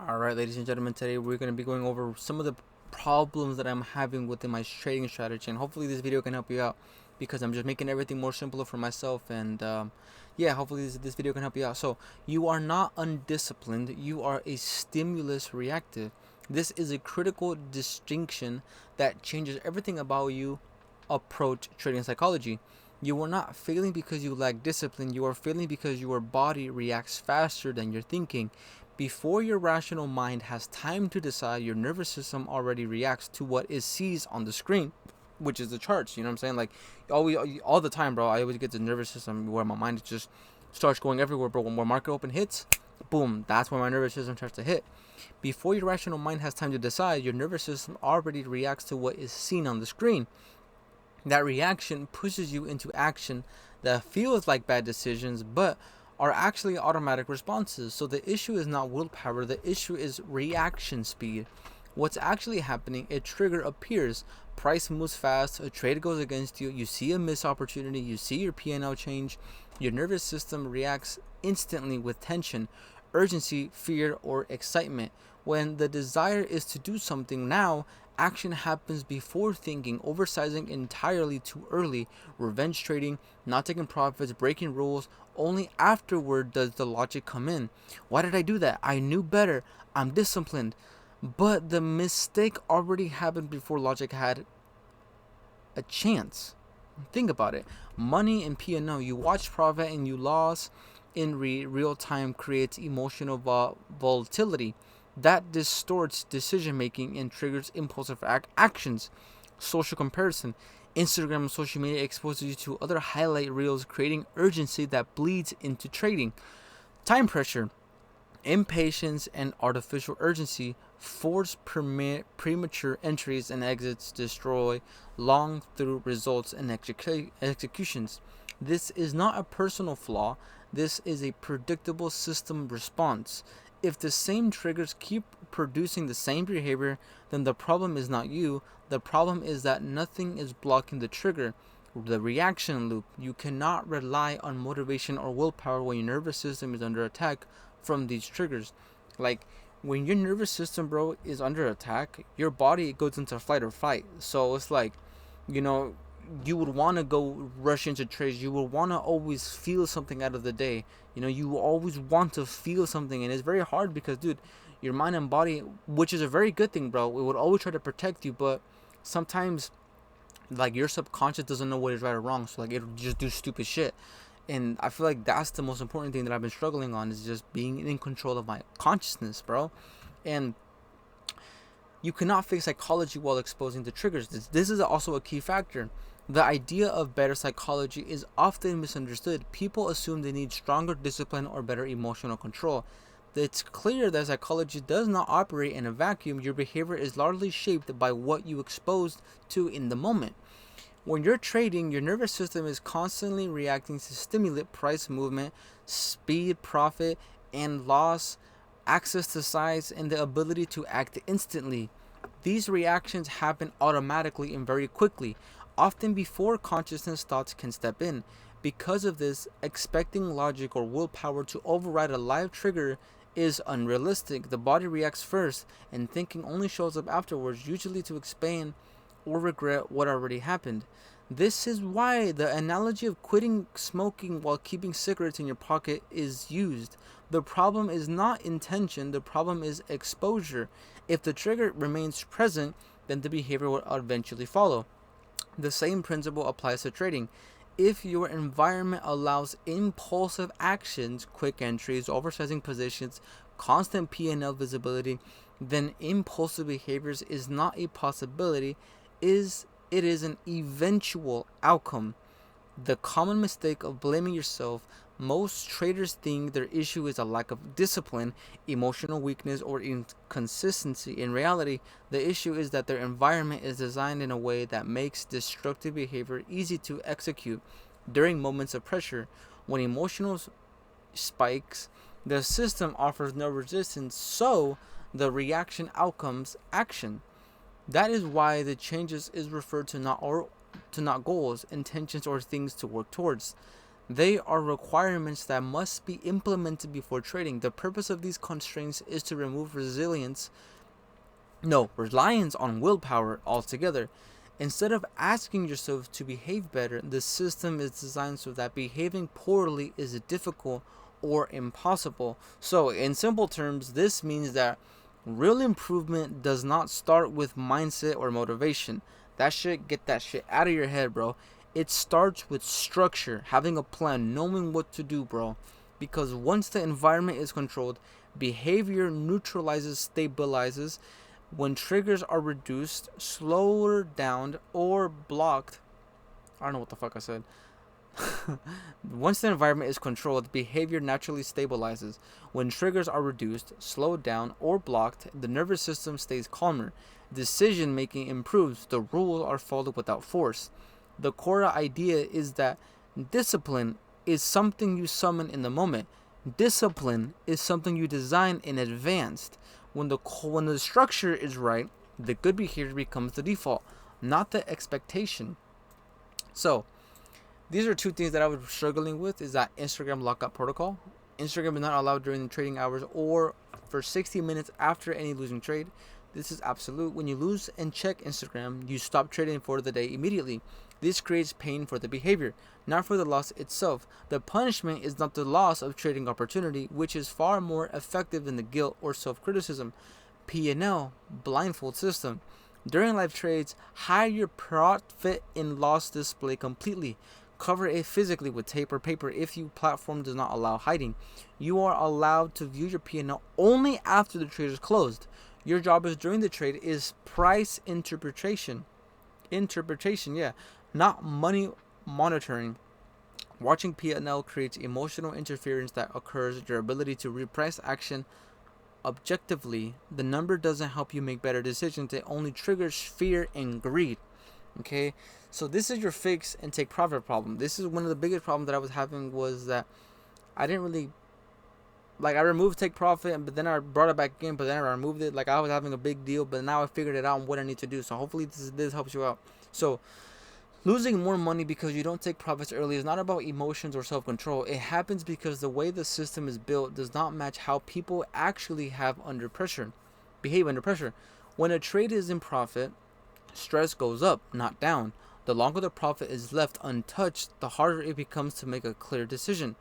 All right, ladies and gentlemen, today we're going to be going over some of the problems that I'm having within my trading strategy, and hopefully this video can help you out because I'm just making everything more simpler for myself. And yeah, hopefully this video can help you out. So you are not undisciplined; you are a stimulus reactive. This is a critical distinction that changes everything about you approach trading psychology. You are not failing because you lack discipline. You are failing because your body reacts faster than your thinking. Before your rational mind has time to decide, your nervous system already reacts to what it sees on the screen, which is the charts. You know what I'm saying? Like, always, all the time, bro. I always get the nervous system where my mind just starts going everywhere, bro. When market open hits, boom, that's when my nervous system starts to hit. Before your rational mind has time to decide, your nervous system already reacts to what is seen on the screen. That reaction pushes you into action that feels like bad decisions, but are actually automatic responses. So the issue is not willpower, the issue is reaction speed. What's actually happening, a trigger appears, price moves fast, a trade goes against you, you see a missed opportunity, you see your P&L change, your nervous system reacts instantly with tension, urgency, fear, or excitement. When the desire is to do something now, action happens before thinking, oversizing entirely too early, revenge trading, not taking profits, breaking rules. Only afterward does the logic come in. Why did I do that? I knew better. I'm disciplined. But the mistake already happened before logic had a chance. Think about it. Money and P&L. You watch profit and you loss in real time creates emotional volatility that distorts decision making and triggers impulsive actions. Social comparison. Instagram and social media exposes you to other highlight reels, creating urgency that bleeds into trading. Time pressure. Impatience and artificial urgency force premature entries and exits, destroy long through results and executions. This is not a personal flaw, this is a predictable system response. If the same triggers keep producing the same behavior, then the problem is not you, the problem is that nothing is blocking the trigger. The reaction loop. You cannot rely on motivation or willpower when your nervous system is under attack from these triggers. Like, when your nervous system, bro, is under attack, your body goes into fight or fight. So it's like, you know, you would want to go rush into trades. You would want to always feel something out of the day. You know, you always want to feel something, and it's very hard because, dude, your mind and body, which is a very good thing, bro, it would always try to protect you, but sometimes, like, your subconscious doesn't know what is right or wrong, so like it'll just do stupid shit. And I feel like that's the most important thing that I've been struggling on, is just being in control of my consciousness, bro. And you cannot fix psychology while exposing the triggers. This is also a key factor. The idea of better psychology is often misunderstood. People assume they need stronger discipline or better emotional control. It's clear that psychology does not operate in a vacuum. Your behavior is largely shaped by what you exposed to in the moment. When you're trading, your nervous system is constantly reacting to stimulate price movement, speed, profit, and loss, access to size, and the ability to act instantly. These reactions happen automatically and very quickly, often before consciousness thoughts can step in. Because of this, expecting logic or willpower to override a live trigger is unrealistic. The body reacts first, and thinking only shows up afterwards, usually to expand or regret what already happened. This is why the analogy of quitting smoking while keeping cigarettes in your pocket is used. The problem is not intention, the problem is exposure. If the trigger remains present, then the behavior will eventually follow. The same principle applies to trading. If your environment allows impulsive actions, quick entries, oversizing positions, constant P&L visibility, then impulsive behaviors is not a possibility, it is an eventual outcome. The common mistake of blaming yourself. Most traders think their issue is a lack of discipline, emotional weakness, or inconsistency. In reality, the issue is that their environment is designed in a way that makes destructive behavior easy to execute during moments of pressure. When emotional spikes, the system offers no resistance, so the reaction outcomes action. That is why the changes is referred to not goals, intentions, or things to work towards. They are requirements that must be implemented before trading. The purpose of these constraints is to remove reliance on willpower altogether. Instead of asking yourself to behave better, the system is designed so that behaving poorly is difficult or impossible. So, in simple terms, this means that real improvement does not start with mindset or motivation. Get that shit out of your head, bro. It starts with structure, having a plan, knowing what to do, bro. Because once the environment is controlled, behavior neutralizes, stabilizes. When triggers are reduced, slowed down, or blocked, I don't know what the fuck I said. Once the environment is controlled, behavior naturally stabilizes. When triggers are reduced, slowed down, or blocked, the nervous system stays calmer. Decision making improves. The rules are followed without force. The core idea is that discipline is something you summon in the moment. Discipline is something you design in advance. When the structure is right, the good behavior becomes the default, not the expectation. So, these are two things that I was struggling with: is that Instagram lockout protocol. Instagram is not allowed during the trading hours or for 60 minutes after any losing trade. This is absolute. When you lose and check Instagram, you stop trading for the day immediately. This creates pain for the behavior, not for the loss itself. The punishment is not the loss of trading opportunity, which is far more effective than the guilt or self-criticism. P&L, blindfold system. During live trades, hide your profit and loss display completely. Cover it physically with tape or paper if your platform does not allow hiding. You are allowed to view your P&L only after the trade is closed. Your job is during the trade is price interpretation. Not money monitoring. Watching P&L creates emotional interference that occurs your ability to reprice action objectively. The number doesn't help you make better decisions. It only triggers fear and greed. Okay, so this is your fix and take profit problem. This is one of the biggest problems that I was having, was that I didn't really I removed take profit, but then I brought it back in, but then I removed it. I was having a big deal, but now I figured it out and what I need to do. So hopefully this helps you out. So losing more money because you don't take profits early is not about emotions or self-control. It happens because the way the system is built does not match how people actually behave under pressure. When a trade is in profit, stress goes up, not down. The longer the profit is left untouched, the harder it becomes to make a clear decision.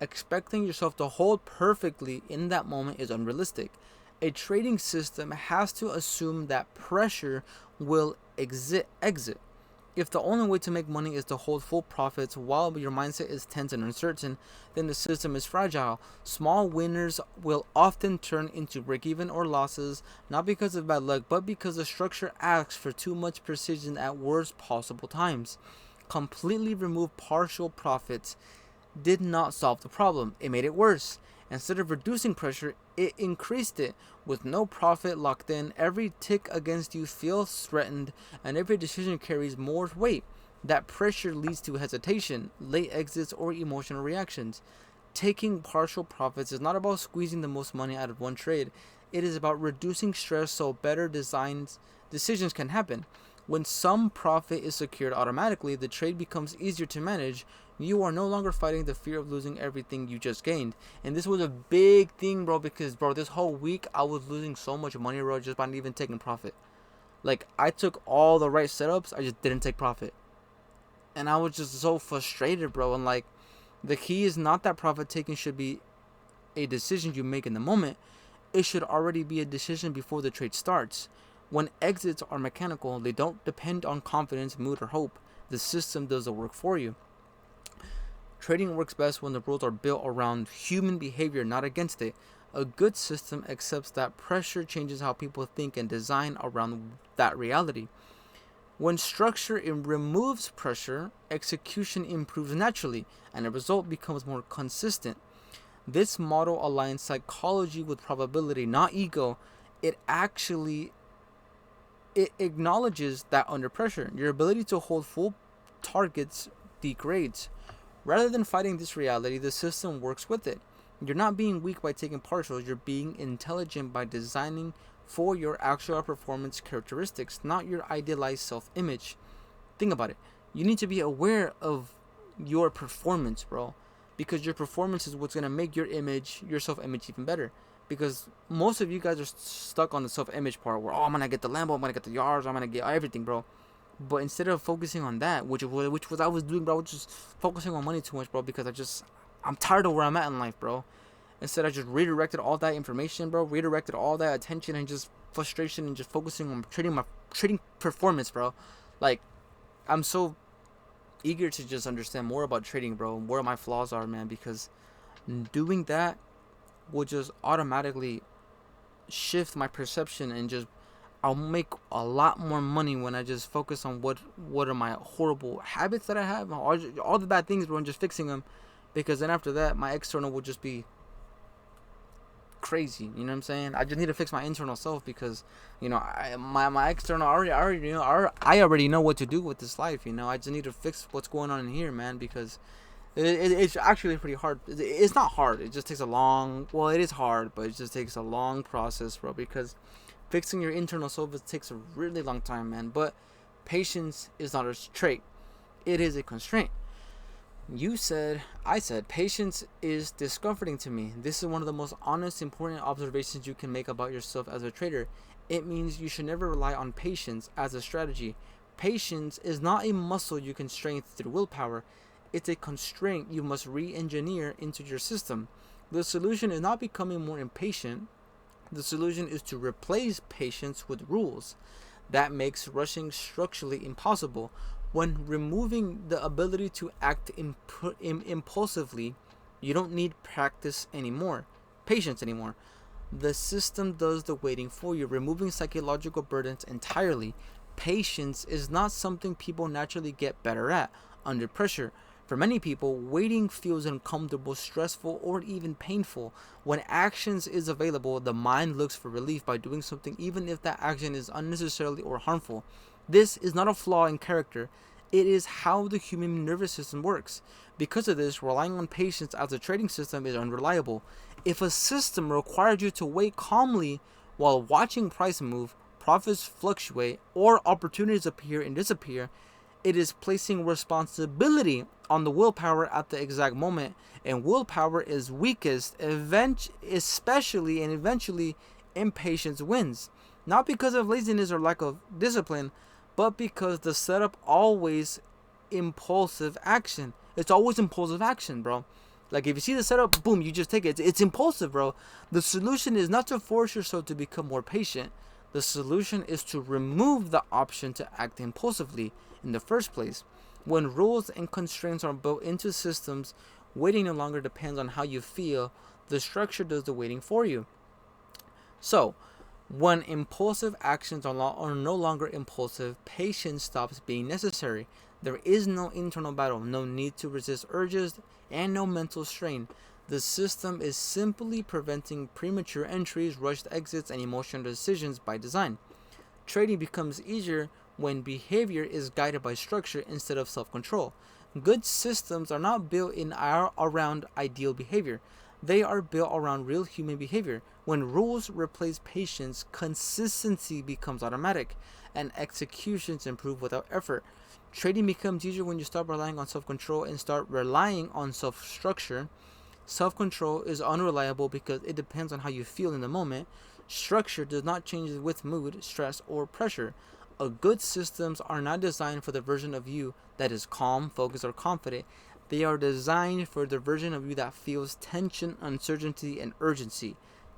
Expecting yourself to hold perfectly in that moment is unrealistic. A trading system has to assume that pressure will exit. If the only way to make money is to hold full profits while your mindset is tense and uncertain, then the system is fragile. Small winners will often turn into break-even or losses, not because of bad luck, but because the structure asks for too much precision at worst possible times. Completely remove partial profits did not solve the problem. It made it worse. Instead of reducing pressure, it increased it. With no profit locked in, every tick against you feels threatened, and every decision carries more weight. That pressure leads to hesitation, late exits, or emotional reactions. Taking partial profits is not about squeezing the most money out of one trade. It is about reducing stress so better decisions can happen. When some profit is secured automatically, the trade becomes easier to manage. You are no longer fighting the fear of losing everything you just gained. And this was a big thing, bro, because, bro, this whole week I was losing so much money, bro, just by not even taking profit. I took all the right setups, I just didn't take profit. And I was just so frustrated, bro. And, the key is not that profit taking should be a decision you make in the moment. It should already be a decision before the trade starts. When exits are mechanical, they don't depend on confidence, mood, or hope. The system does the work for you. Trading works best when the rules are built around human behavior, not against it. A good system accepts that pressure changes how people think and design around that reality. When structure removes pressure, execution improves naturally, and the result becomes more consistent. This model aligns psychology with probability, not ego. It acknowledges that under pressure, your ability to hold full targets degrades. Rather than fighting this reality, the system works with it. You're not being weak by taking partials, you're being intelligent by designing for your actual performance characteristics, not your idealized self-image. Think about it. You need to be aware of your performance, bro. Because your performance is what's gonna make your self-image even better. Because most of you guys are stuck on the self-image part where, oh, I'm gonna get the Lambo, I'm gonna get the yards, I'm gonna get everything, bro. But instead of focusing on that, which was I was doing, bro, just focusing on money too much, bro, because I'm tired of where I'm at in life, bro. Instead, I just redirected all that information, bro, redirected all that attention and just frustration and just focusing on trading performance, bro. Like, I'm so eager to just understand more about trading, bro, where my flaws are, man, because doing that will just automatically shift my perception and just I'll make a lot more money when I just focus on what are my horrible habits that I have, all the bad things, bro, and just fixing them, because then after that my external will just be crazy. You know what I'm saying? I just need to fix my internal self because, my external I already know what to do with this life. I just need to fix what's going on in here, man, because it's actually pretty hard. It's not hard. It just takes a long. Well, it is hard, but it just takes a long process, bro. Because fixing your internal self takes a really long time, man. But patience is not a trait; it is a constraint. I said, patience is discomforting to me. This is one of the most honest, important observations you can make about yourself as a trader. It means you should never rely on patience as a strategy. Patience is not a muscle you can strengthen through willpower. It's a constraint you must re-engineer into your system. The solution is not becoming more impatient. The solution is to replace patience with rules. That makes rushing structurally impossible. When removing the ability to act impulsively, you don't need patience anymore. The system does the waiting for you, removing psychological burdens entirely. Patience is not something people naturally get better at under pressure. For many people, waiting feels uncomfortable, stressful, or even painful. When actions is available, the mind looks for relief by doing something even if that action is unnecessarily or harmful. This is not a flaw in character. It is how the human nervous system works. Because of this, relying on patience as a trading system is unreliable. If a system required you to wait calmly while watching price move, profits fluctuate, or opportunities appear and disappear, it is placing responsibility on the willpower at the exact moment, and willpower is weakest, especially and eventually impatience wins. Not because of laziness or lack of discipline, but because the setup always impulsive action. It's always impulsive action, bro. Like if you see the setup, boom, you just take it. It's impulsive, bro. The solution is not to force yourself to become more patient. The solution is to remove the option to act impulsively in the first place. When rules and constraints are built into systems, waiting no longer depends on how you feel. The structure does the waiting for you. So, when impulsive actions are no longer impulsive, patience stops being necessary. There is no internal battle, no need to resist urges, and no mental strain. The system is simply preventing premature entries, rushed exits, and emotional decisions by design. Trading becomes easier when behavior is guided by structure instead of self-control. Good systems are not built around ideal behavior. They are built around real human behavior. When rules replace patience, consistency becomes automatic, and executions improve without effort. Trading becomes easier when you stop relying on self-control and start relying on self-structure. Self-control is unreliable because it depends on how you feel in the moment. Structure does not change with mood, stress, or pressure. Good systems are not designed for the version of you that is calm, focused, or confident. They are designed for the version of you that feels tension, uncertainty, and urgency.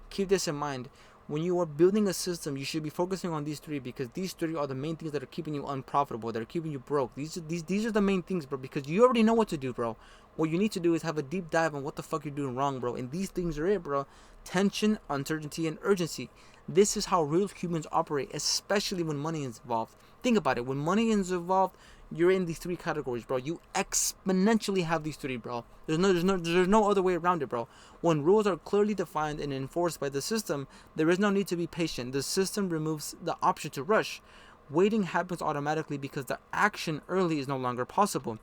Keep this in mind. When you are building a system, you should be focusing on these three, because these three are the main things that are keeping you unprofitable, that are keeping you broke. These are the main things, bro, because you already know what to do, bro. What you need to do is have a deep dive on what the fuck you're doing wrong, bro. And these things are it, bro. Tension, uncertainty, and urgency. This is how real humans operate, especially when money is involved. Think about it. When money is involved, you're in these three categories, bro. You exponentially have these three, bro. There's no other way around it, bro. When rules are clearly defined and enforced by the system, there is no need to be patient. The system removes the option to rush. Waiting happens automatically because the action early is no longer possible.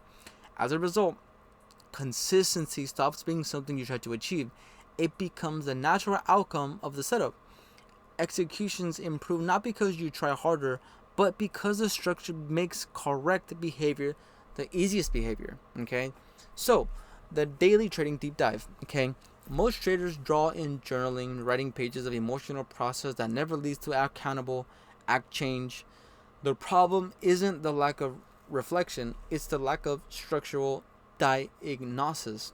As a result, consistency stops being something you try to achieve. It becomes the natural outcome of the setup. Executions improve not because you try harder, but because the structure makes correct behavior the easiest behavior. Okay, so the daily trading deep dive. Okay, most traders draw in journaling, writing pages of emotional process that never leads to accountable act change. The problem isn't the lack of reflection, it's the lack of structural diagnosis.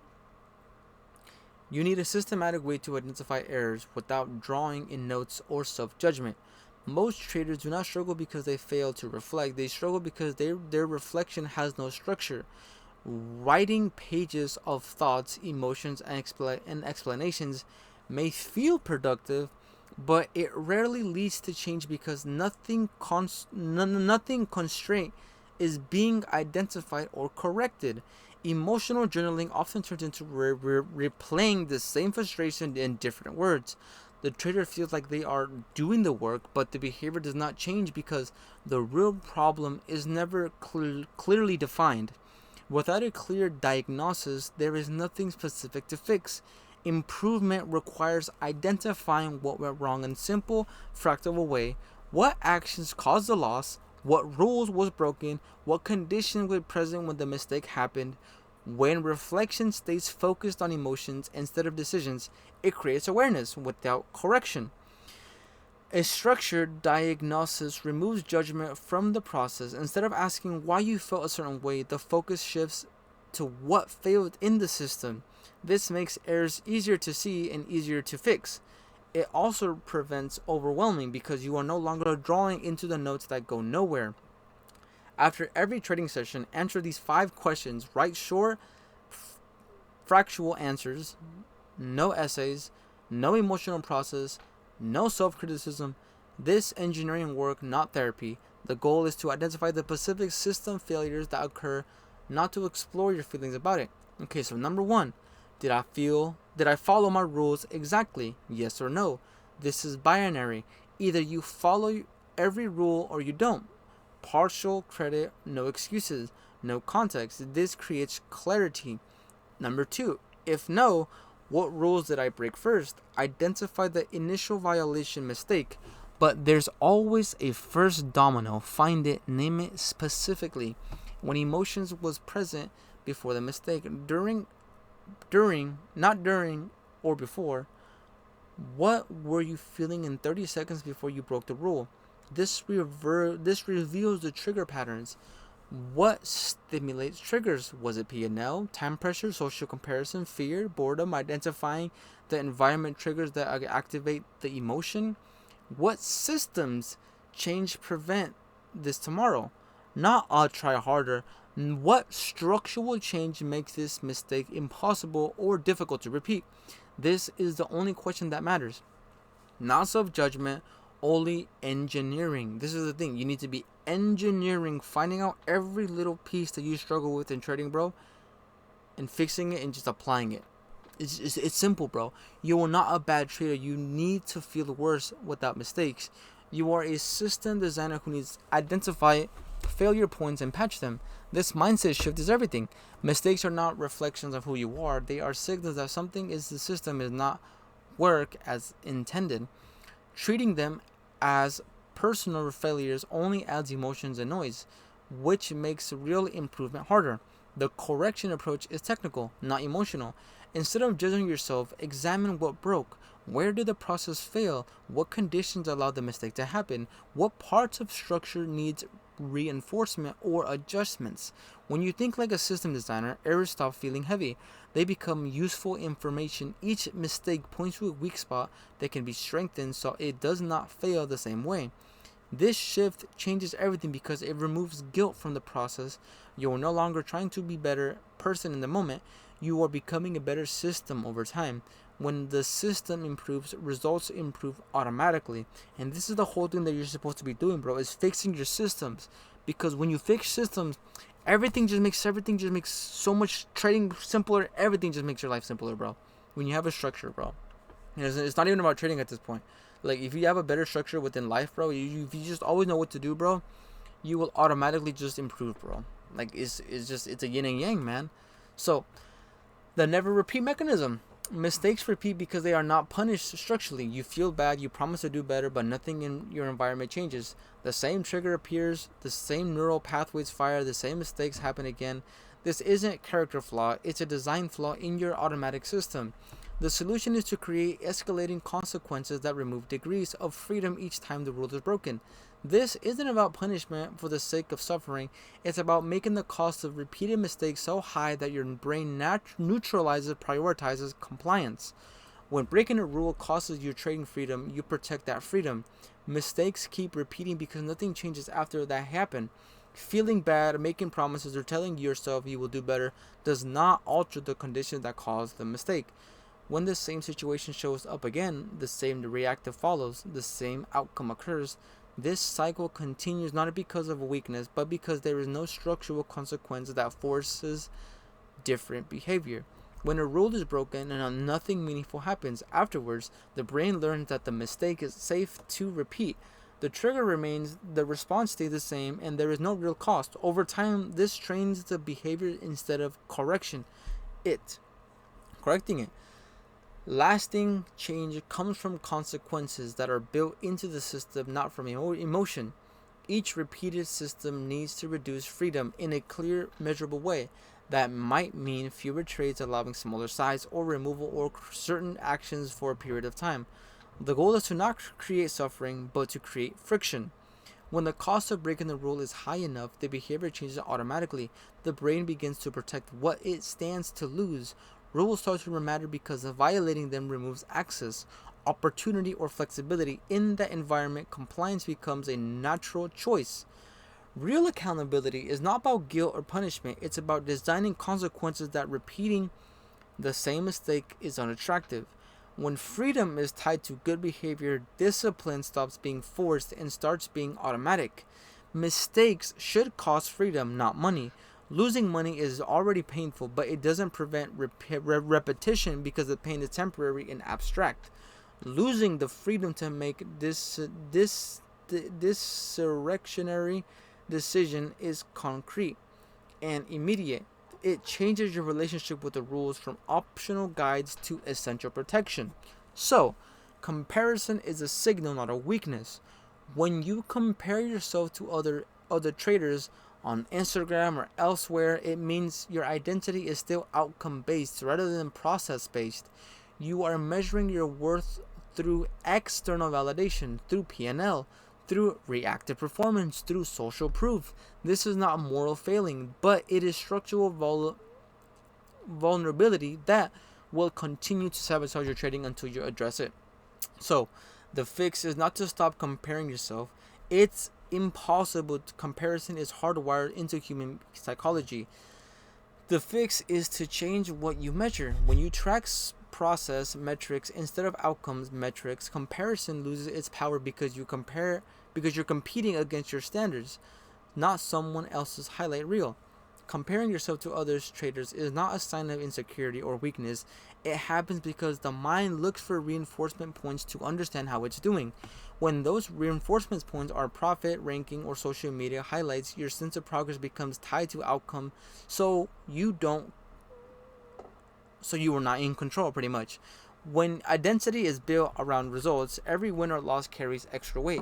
You need a systematic way to identify errors without drawing in notes or self-judgment. Most traders do not struggle because they fail to reflect. They struggle because their reflection has no structure. Writing pages of thoughts, emotions, and explanations may feel productive, but it rarely leads to change because nothing constraint is being identified or corrected. Emotional journaling often turns into replaying the same frustration in different words. The trader feels like they are doing the work, but the behavior does not change because the real problem is never clearly defined. Without a clear diagnosis, there is nothing specific to fix. Improvement requires identifying what went wrong in simple, fractal way. What actions caused the loss? What rules was broken? What conditions were present when the mistake happened? When reflection stays focused on emotions instead of decisions, it creates awareness without correction. A structured diagnosis removes judgment from the process. Instead of asking why you felt a certain way, the focus shifts to what failed in the system. This makes errors easier to see and easier to fix. It also prevents overwhelming because you are no longer drawing into the notes that go nowhere. After every trading session, answer these 5 questions. Write short, factual answers, no essays, no emotional process, no self-criticism. This engineering work, not therapy. The goal is to identify the specific system failures that occur, not to explore your feelings about it. Okay, so number 1, did I follow my rules exactly? Yes or no. This is binary. Either you follow every rule or you don't. Partial credit, no excuses, no context. This creates clarity. Number 2, if no, what rules did I break first? Identify the initial violation mistake. But there's always a first domino. Find it, name it specifically. When emotions was present before the mistake, not during or before. What were you feeling in 30 seconds before you broke the rule? This reveals the trigger patterns. What stimulates triggers? Was it P&L, time pressure, social comparison, fear, boredom? Identifying the environment triggers that activate the emotion. What systems change prevent this tomorrow? Not I'll try harder. What structural change makes this mistake impossible or difficult to repeat? This is the only question that matters. Not self-judgment, only engineering. This is the thing. You need to be engineering, finding out every little piece that you struggle with in trading, bro, and fixing it and just applying it. It's simple, bro. You are not a bad trader. You need to feel worse without mistakes. You are a system designer who needs to identify failure points and patch them. This mindset shift is everything. Mistakes are not reflections of who you are. They are signals that something is the system is not work as intended. Treating them as personal failures only adds emotions and noise, which makes real improvement harder. The correction approach is technical, not emotional. Instead of judging yourself, examine what broke. Where did the process fail? What conditions allowed the mistake to happen? What parts of structure needs reinforcement or adjustments? When you think like a system designer, errors stop feeling heavy. They become useful information. Each mistake points to a weak spot that can be strengthened so it does not fail the same way. This shift changes everything because it removes guilt from the process. You are no longer trying to be a better person in the moment. You are becoming a better system over time. When the system improves, results improve automatically. And this is the whole thing that you're supposed to be doing, bro, is fixing your systems. Because when you fix systems, everything just makes so much trading simpler. Everything just makes your life simpler, bro. When you have a structure, bro. It's not even about trading at this point. Like, if you have a better structure within life, bro, if you just always know what to do, bro, you will automatically just improve, bro. Like, it's a yin and yang, man. So, the never repeat mechanism. Mistakes repeat because they are not punished structurally. You feel bad, you promise to do better, but nothing in your environment changes. The same trigger appears, the same neural pathways fire, the same mistakes happen again. This isn't character flaw, it's a design flaw in your automatic system. The solution is to create escalating consequences that remove degrees of freedom each time the rule is broken. This isn't about punishment for the sake of suffering, it's about making the cost of repeated mistakes so high that your brain prioritizes compliance. When breaking a rule costs you trading freedom, you protect that freedom. Mistakes keep repeating because nothing changes after that happen. Feeling bad, making promises, or telling yourself you will do better does not alter the conditions that caused the mistake. When the same situation shows up again, the same reactive follows, the same outcome occurs. This cycle continues not because of a weakness, but because there is no structural consequence that forces different behavior. When a rule is broken and nothing meaningful happens afterwards, the brain learns that the mistake is safe to repeat. The trigger remains, the response stays the same, and there is no real cost. Over time, this trains the behavior instead of correcting it. Lasting change comes from consequences that are built into the system, not from emotion. Each repeated system needs to reduce freedom in a clear, measurable way. That might mean fewer trades, allowing smaller size, or removal or certain actions for a period of time. The goal is to not create suffering, but to create friction. When the cost of breaking the rule is high enough, the behavior changes automatically. The brain begins to protect what it stands to lose. Rules start to matter because violating them removes access, opportunity, or flexibility. In that environment, compliance becomes a natural choice. Real accountability is not about guilt or punishment, it's about designing consequences that repeating the same mistake is unattractive. When freedom is tied to good behavior, discipline stops being forced and starts being automatic. Mistakes should cost freedom, not money. Losing money is already painful, but it doesn't prevent repetition because the pain is temporary and abstract. Losing the freedom to make this discretionary decision is concrete and immediate. It changes your relationship with the rules from optional guides to essential protection. So, comparison is a signal, not a weakness. When you compare yourself to other traders on Instagram or elsewhere, it means your identity is still outcome based rather than process based. You are measuring your worth through external validation, through P&L, through reactive performance, through social proof. This is not moral failing, but it is structural vulnerability that will continue to sabotage your trading until you address it. So, the fix is not to stop comparing yourself. It's impossible. Comparison is hardwired into human psychology. The fix is to change what you measure. When you track process metrics instead of outcomes metrics, comparison loses its power because you're competing against your standards, not someone else's highlight reel. Comparing yourself to other traders is not a sign of insecurity or weakness. It happens because the mind looks for reinforcement points to understand how it's doing. When those reinforcement points are profit, ranking, or social media highlights, your sense of progress becomes tied to outcome, so you are not in control, pretty much. When identity is built around results, every win or loss carries extra weight.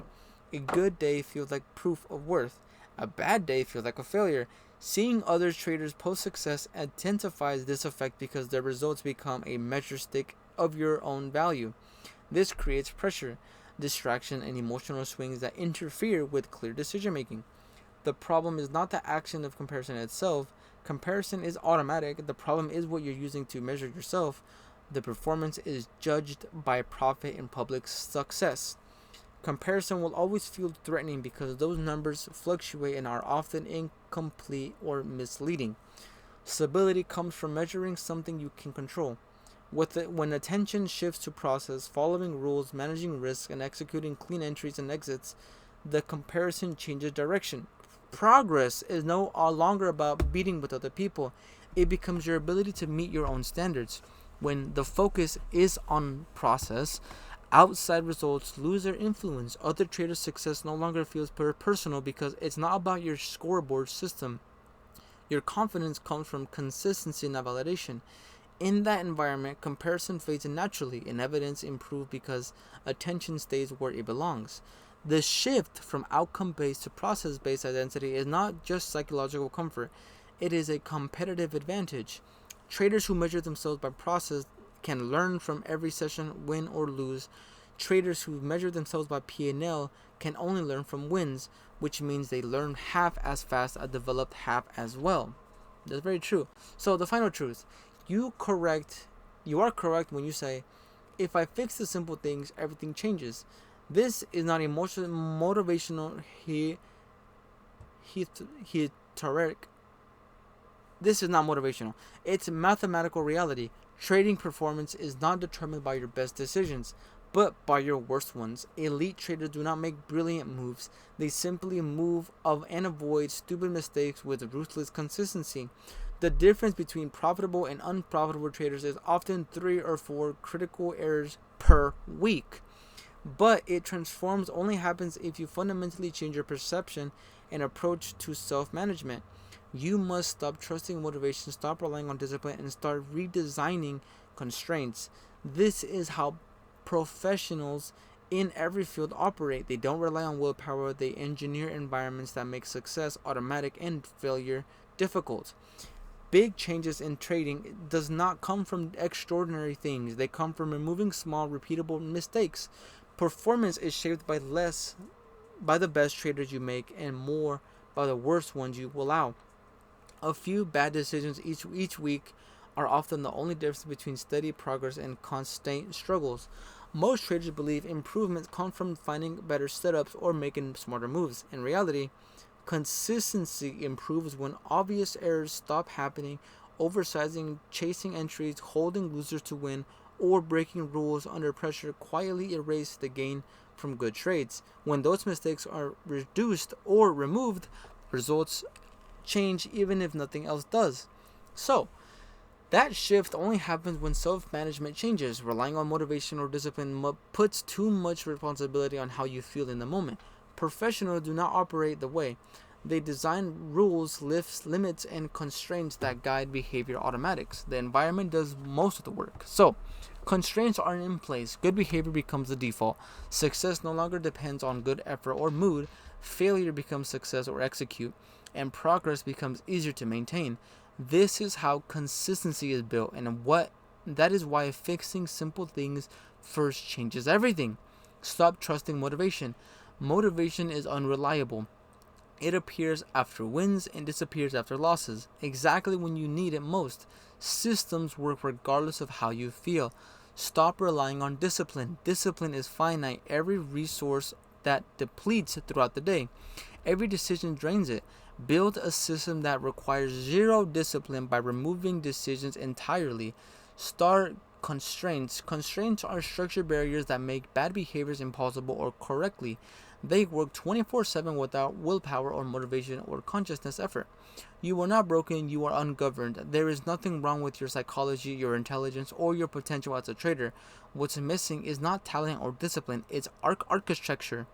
A good day feels like proof of worth. A bad day feels like a failure. Seeing other traders post success intensifies this effect because their results become a measure stick of your own value. This creates pressure, distraction, and emotional swings that interfere with clear decision making. The problem is not the action of comparison itself. Comparison is automatic. The problem is what you're using to measure yourself. The performance is judged by profit and public success. Comparison will always feel threatening because those numbers fluctuate and are often incomplete or misleading. Stability comes from measuring something you can control. When attention shifts to process, following rules, managing risks, and executing clean entries and exits, the comparison changes direction. Progress is no longer about beating with other people. It becomes your ability to meet your own standards. When the focus is on process, outside results lose their influence. Other traders' success no longer feels personal because it's not about your scoreboard system. Your confidence comes from consistency, not validation. In that environment, comparison fades naturally and evidence improves because attention stays where it belongs. The shift from outcome based to process based identity is not just psychological comfort, it is a competitive advantage. Traders who measure themselves by process can learn from every session, win or lose. Traders who measure themselves by P&L can only learn from wins, which means they learn half as fast and develop half as well. That's very true. So the final truth, you are correct when you say, if I fix the simple things, everything changes. This is not emotional motivational rhetoric. This is not motivational. It's mathematical reality. Trading performance is not determined by your best decisions, but by your worst ones. Elite traders do not make brilliant moves. They simply move of and avoid stupid mistakes with ruthless consistency. The difference between profitable and unprofitable traders is often 3 or 4 critical errors per week. But it transforms only happens if you fundamentally change your perception and approach to self-management. You must stop trusting motivation, stop relying on discipline, and start redesigning constraints. This is how professionals in every field operate. They don't rely on willpower, they engineer environments that make success automatic and failure difficult. Big changes in trading does not come from extraordinary things. They come from removing small, repeatable mistakes. Performance is shaped by the best traders you make and more by the worst ones you allow. A few bad decisions each week are often the only difference between steady progress and constant struggles. Most traders believe improvements come from finding better setups or making smarter moves. In reality, consistency improves when obvious errors stop happening. Oversizing, chasing entries, holding losers to win, or breaking rules under pressure quietly erase the gain from good trades. When those mistakes are reduced or removed, results change even if nothing else does. So, that shift only happens when self-management changes. Relying on motivation or discipline puts too much responsibility on how you feel in the moment. Professionals do not operate the way. They design rules, limits, and constraints that guide behavior automatics. The environment does most of the work. So, constraints are in place. Good behavior becomes the default. Success no longer depends on good effort or mood. Failure becomes success or execute. And progress becomes easier to maintain. This is how consistency is built, and that is why fixing simple things first changes everything. Stop trusting motivation. Motivation is unreliable. It appears after wins and disappears after losses, exactly when you need it most. Systems work regardless of how you feel. Stop relying on discipline. Discipline is finite. Every resource that depletes throughout the day. Every decision drains it. Build a system that requires zero discipline by removing decisions entirely. Start constraints. Constraints are structured barriers that make bad behaviors impossible or correctly. They work 24/7 without willpower or motivation or consciousness effort. You are not broken, you are ungoverned. There is nothing wrong with your psychology, your intelligence, or your potential as a trader. What's missing is not talent or discipline, it's architecture.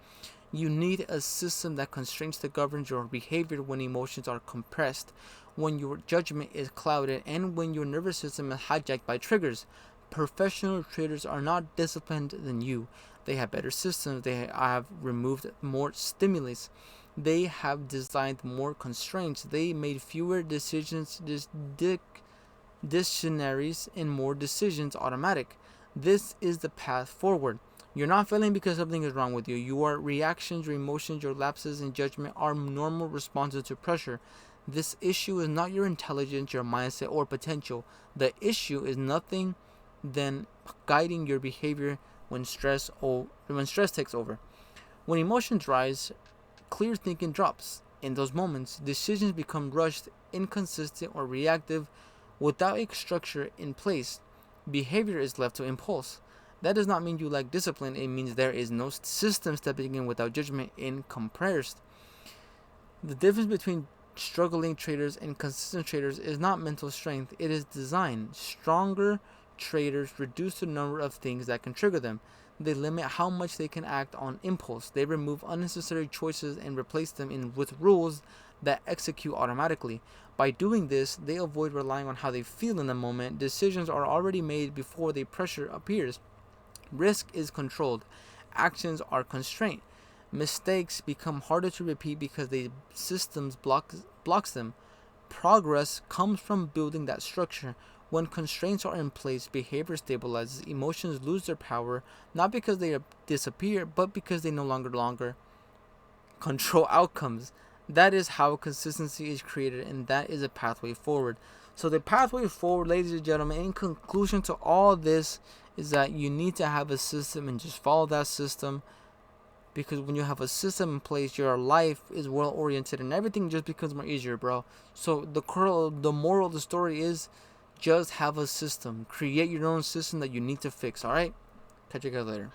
You need a system that constrains to govern your behavior when emotions are compressed, when your judgment is clouded, and when your nervous system is hijacked by triggers. Professional traders are not disciplined than you. They have better systems. They have removed more stimulus. They have designed more constraints. They made fewer decisions, dictionaries, and more decisions automatic. This is the path forward. You're not failing because something is wrong with you. Your reactions, your emotions, your lapses in judgment are normal responses to pressure. This issue is not your intelligence, your mindset, or potential. The issue is nothing than guiding your behavior when stress takes over. When emotions rise, clear thinking drops. In those moments, decisions become rushed, inconsistent, or reactive without a structure in place. Behavior is left to impulse. That does not mean you lack discipline. It means there is no system stepping in without judgment in comparison. The difference between struggling traders and consistent traders is not mental strength, it is design. Stronger traders reduce the number of things that can trigger them. They limit how much they can act on impulse. They remove unnecessary choices and replace them with rules that execute automatically. By doing this, they avoid relying on how they feel in the moment. Decisions are already made before the pressure appears. Risk is controlled. Actions are constrained. Mistakes become harder to repeat because the systems blocks them. Progress comes from building that structure. When constraints are in place, behavior stabilizes, emotions lose their power, not because they disappear, but because they no longer control outcomes. That is how consistency is created, and that is a pathway forward. So the pathway forward, ladies and gentlemen, in conclusion to all this, is that you need to have a system and just follow that system. Because when you have a system in place, your life is well oriented and everything just becomes more easier, bro. So the moral of the story is just have a system. Create your own system that you need to fix, alright? Catch you guys later.